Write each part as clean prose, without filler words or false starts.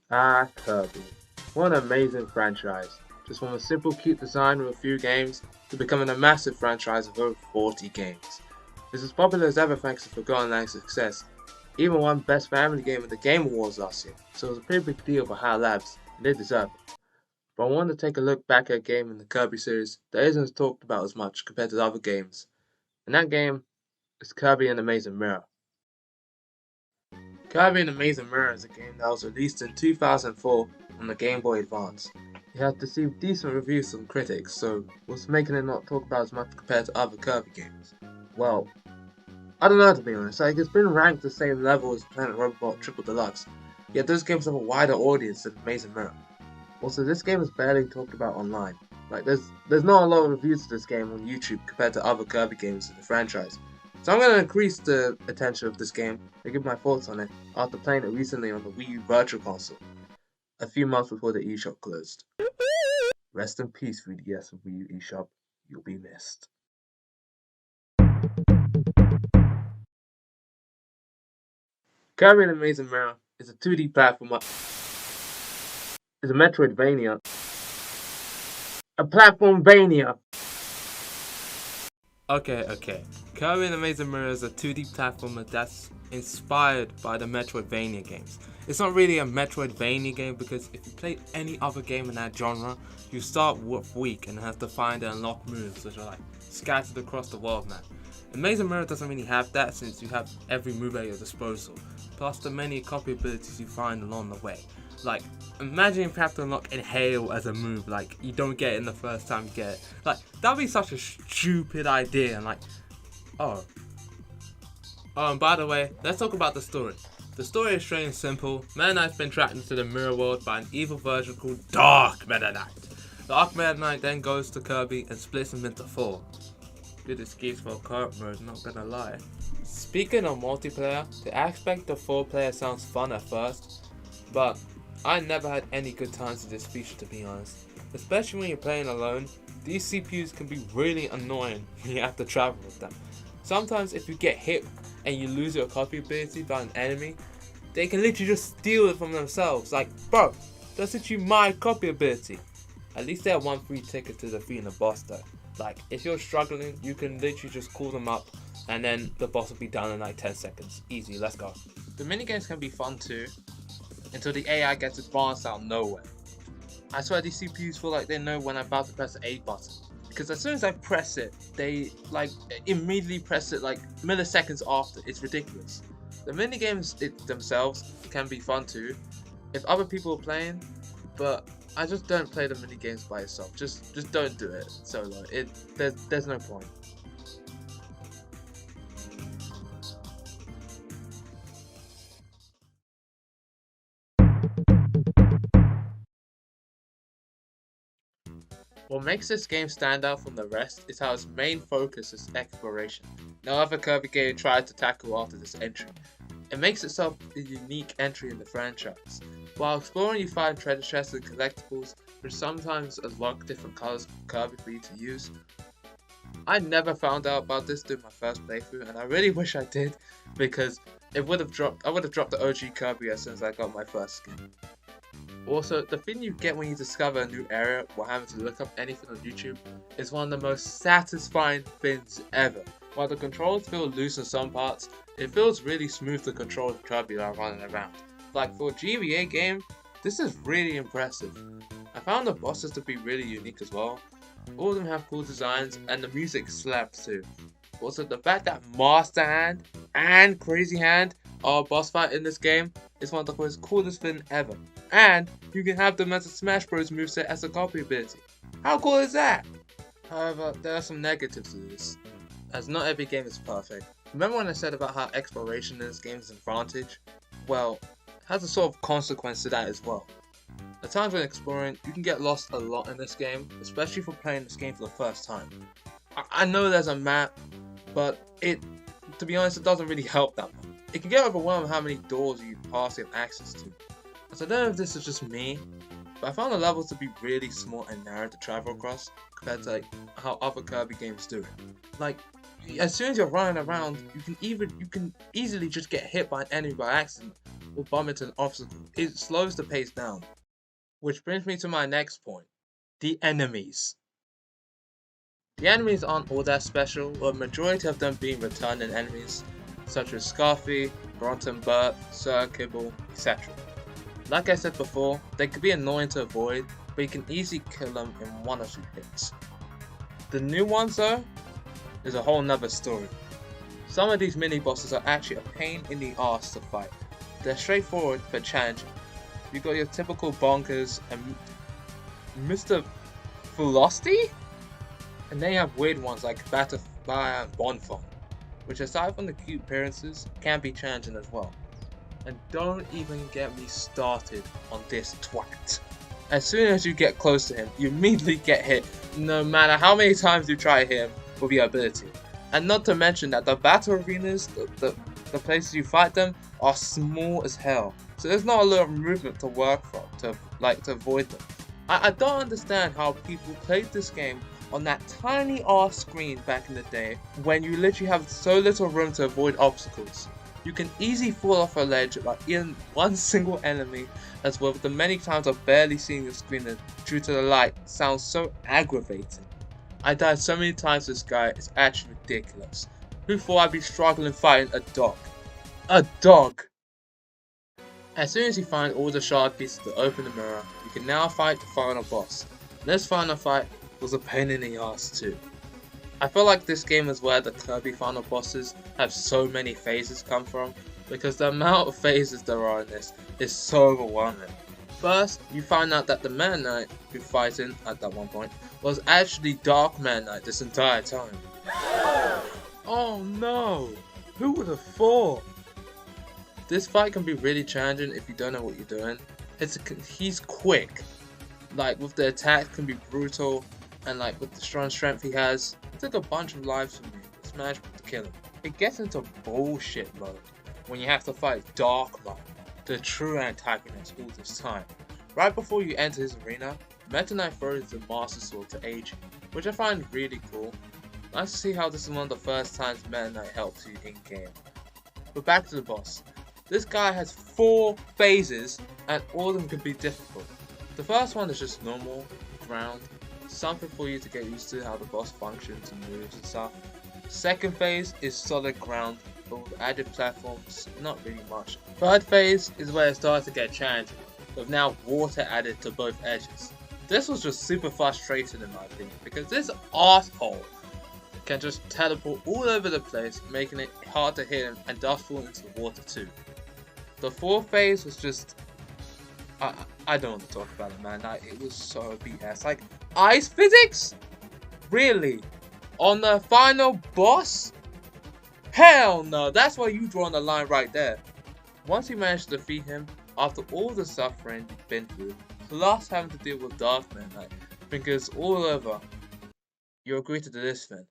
Kirby. What an amazing franchise. Just from a simple cute design with a few games to becoming a massive franchise of over 40 games. It's as popular as ever thanks to Forgotten Lang's success. Even won Best Family Game at the Game Awards last year, so it was a pretty big deal for High Labs, and they deserve it. But I wanted to take a look back at a game in the Kirby series that isn't talked about as much compared to the other games. And that game is Kirby and the Amazing Mirror. Kirby and the Amazing Mirror is a game that was released in 2004 on the Game Boy Advance. It has received decent reviews from critics, so what's making it not talked about as much compared to other Kirby games? Well, I don't know to be honest, like it's been ranked the same level as Planet Robot Triple Deluxe, yet those games have a wider audience than Amazing Mirror. Also, this game is barely talked about online. Like there's not a lot of reviews of this game on YouTube compared to other Kirby games in the franchise. So I'm going to increase the attention of this game and give my thoughts on it after playing it recently on the Wii U Virtual Console, a few months before the eShop closed. Rest in peace 3DS and Wii U eShop, you'll be missed. Kirby and Amazing Mirror is a 2D platformer, is a Metroidvania, a platformvania. Okay. Kirby and Amazing Mirror is a 2D platformer that's inspired by the Metroidvania games. It's not really a Metroidvania game because if you play any other game in that genre, you start weak and have to find and unlock moves which are like scattered across the world map. Amazing Mirror doesn't really have that since you have every move at your disposal, plus the many copy abilities you find along the way. Like, imagine if you have to unlock Inhale as a move, like, you don't get it in the first time you get it. Like, that'd be such a stupid idea, and like, oh. Oh, and by the way, let's talk about the story. The story is straight and simple. Meta Knight's been trapped into the mirror world by an evil version called Dark Meta Knight. The Dark Meta Knight then goes to Kirby and splits him into four. Good excuse for a co-op mode, not gonna lie. Speaking of multiplayer, the aspect of 4-player sounds fun at first, but I never had any good times with this feature to be honest. Especially when you're playing alone, these CPUs can be really annoying when you have to travel with them. Sometimes if you get hit and you lose your copy ability by an enemy, they can literally just steal it from themselves. Like, bro, that's literally my copy ability. At least they have one free ticket to defeating the boss though. Like, if you're struggling, you can literally just call them up and then the boss will be done in like 10 seconds. Easy, let's go. The minigames can be fun too, until the AI gets advanced out of nowhere. I swear these CPUs feel like they know when I'm about to press the A button. Because as soon as I press it, they like immediately press it like milliseconds after. It's ridiculous. The minigames themselves can be fun too, if other people are playing, but I just don't play the minigames by yourself. Just don't do it solo. There's no point. What makes this game stand out from the rest is how its main focus is exploration. No other Kirby game tried to tackle after this entry. It makes itself a unique entry in the franchise. While exploring you find treasure chests and collectibles, which sometimes unlock different colors for Kirby for you to use. I never found out about this during my first playthrough, and I really wish I did, because I would have dropped the OG Kirby as soon as I got my first skin. Also, the thing you get when you discover a new area while having to look up anything on YouTube is one of the most satisfying things ever. While the controls feel loose in some parts, it feels really smooth to control Kirby while running around. Like for a GBA game, this is really impressive. I found the bosses to be really unique as well. All of them have cool designs and the music slaps too. Also, the fact that Master Hand and Crazy Hand are a boss fight in this game is one of the most coolest things ever. And you can have them as a Smash Bros moveset as a copy ability. How cool is that? However, there are some negatives to this, as not every game is perfect. Remember when I said about how exploration in this game is an advantage? Well, it has a sort of consequence to that as well. At times when exploring, you can get lost a lot in this game, especially for playing this game for the first time. I know there's a map, but to be honest, it doesn't really help that much. It can get overwhelming how many doors you pass and access to. So I don't know if this is just me, but I found the levels to be really small and narrow to travel across compared to like how other Kirby games do it. Like, as soon as you're running around, you can easily just get hit by an enemy by accident or bump into an obstacle. It slows the pace down. Which brings me to my next point. The enemies. The enemies aren't all that special, with a majority of them being returning enemies, such as Scarfy, Bronton Burt, Sir Kibble, etc. Like I said before, they could be annoying to avoid, but you can easily kill them in 1 or 2 hits. The new ones though, is a whole nother story. Some of these mini bosses are actually a pain in the ass to fight. They're straightforward but challenging. You got your typical bonkers and Mr. Velocity? And then you have weird ones like Butterfly and Bonfire, which aside from the cute appearances, can be challenging as well. And don't even get me started on this twat. As soon as you get close to him, you immediately get hit, no matter how many times you try to hit him with your ability. And not to mention that the battle arenas, the places you fight them, are small as hell. So there's not a lot of movement to work from, to avoid them. I don't understand how people played this game on that tiny ass screen back in the day when you literally have so little room to avoid obstacles. You can easily fall off a ledge by even one single enemy, as well as the many times of barely seeing the screen due to the light sounds so aggravating. I died so many times this guy, it's actually ridiculous. Who thought I'd be struggling fighting a dog? A dog! As soon as you find all the shard pieces to open the mirror, you can now fight the final boss. This final fight was a pain in the ass too. I feel like this game is where the Kirby final bosses have so many phases come from, because the amount of phases there are in this is so overwhelming. First, you find out that the Meta Knight you're fighting at that one point was actually Dark Meta Knight this entire time. Oh no! Who would have thought? This fight can be really challenging if you don't know what you're doing. He's quick, like with the attack can be brutal, and like with the strong strength he has, it took a bunch of lives from me to smash to kill him. It gets into bullshit mode when you have to fight Dark Meta, the true antagonist all this time. Right before you enter his arena, Meta Knight throws the Master Sword to aid you, which I find really cool. Nice to see how this is one of the first times Meta Knight helps you in game. But back to the boss. This guy has 4 phases and all of them can be difficult. The first one is just normal, ground, something for you to get used to how the boss functions and moves and stuff. Second phase is solid ground, but with added platforms, not really much. Third phase is where it starts to get challenging, with now water added to both edges. This was just super frustrating in my opinion, because this asshole can just teleport all over the place, making it hard to hit him and thus fall into the water too. The fourth phase was just, I don't want to talk about it, man. It was so BS. Like, ice physics? Really? On the final boss? Hell no, that's why you draw the line right there. Once you manage to defeat him, after all the suffering you've been through, plus having to deal with Dark Meta Knight, because all over, you agree to do this thing.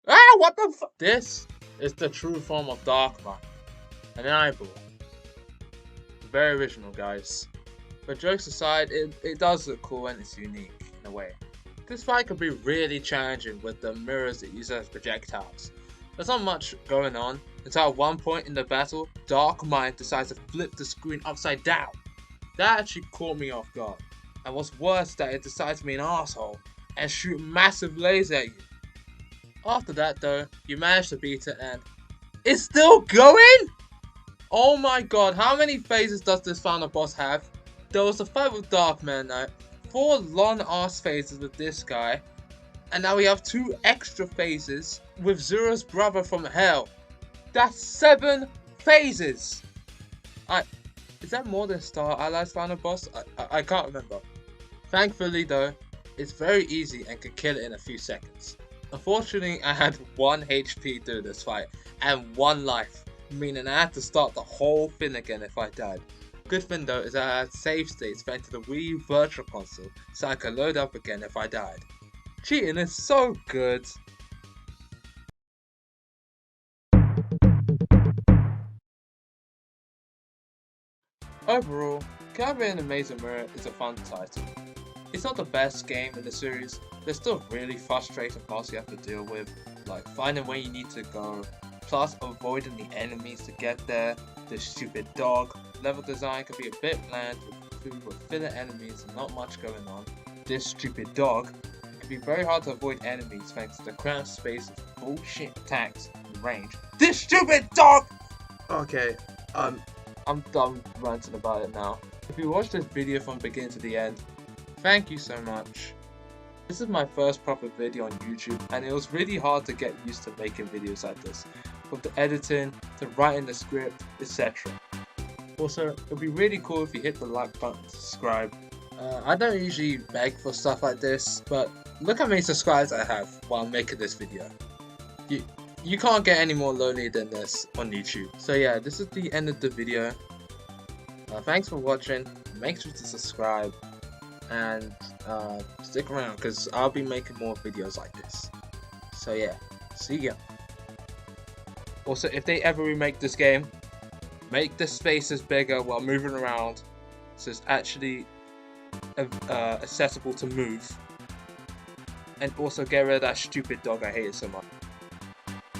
Ah, what the fuck? This is the true form of Dark Meta, an eyeball. Very original, guys. But jokes aside, it does look cool and it's unique in a way. This fight could be really challenging with the mirrors it uses as projectiles. There's not much going on until at one point in the battle, Dark Meta decides to flip the screen upside down. That actually caught me off guard. And what's worse, that it decides to be an asshole and shoot massive lasers at you. After that though, you manage to beat it and it's still going? Oh my god, how many phases does this final boss have? There was a fight with Dark Meta Knight, 4 long ass phases with this guy, and now we have 2 extra phases with Zero's brother from hell. That's 7 phases! Is that more than Star Allies final boss? I can't remember. Thankfully though, it's very easy and can kill it in a few seconds. Unfortunately, I had 1 HP through this fight and 1 life, meaning I had to start the whole thing again if I died. Good thing though is that I had save states thanks to the Wii U Virtual Console, so I could load up again if I died. Cheating is so good. Overall, Kirby and the Maze Mirror is a fun title. It's not the best game in the series. There's still really frustrating parts you have to deal with, like finding where you need to go, plus avoiding the enemies to get there, the stupid dog. Level design can be a bit bland with filler enemies and not much going on. This stupid dog. It can be very hard to avoid enemies thanks to the cramped space of bullshit attacks and range. This stupid dog! Okay, I'm done ranting about it now. If you watched this video from beginning to the end, thank you so much. This is my first proper video on YouTube, and it was really hard to get used to making videos like this, with the editing, to writing the script, etc. Also, it would be really cool if you hit the like button to subscribe. I don't usually beg for stuff like this, but look how many subscribers I have while making this video. You can't get any more lonely than this on YouTube. So yeah, this is the end of the video. Thanks for watching. Make sure to subscribe and stick around because I'll be making more videos like this. So yeah, see ya. Also, if they ever remake this game, make the spaces bigger while moving around so it's actually accessible to move. And also get rid of that stupid dog I hated so much.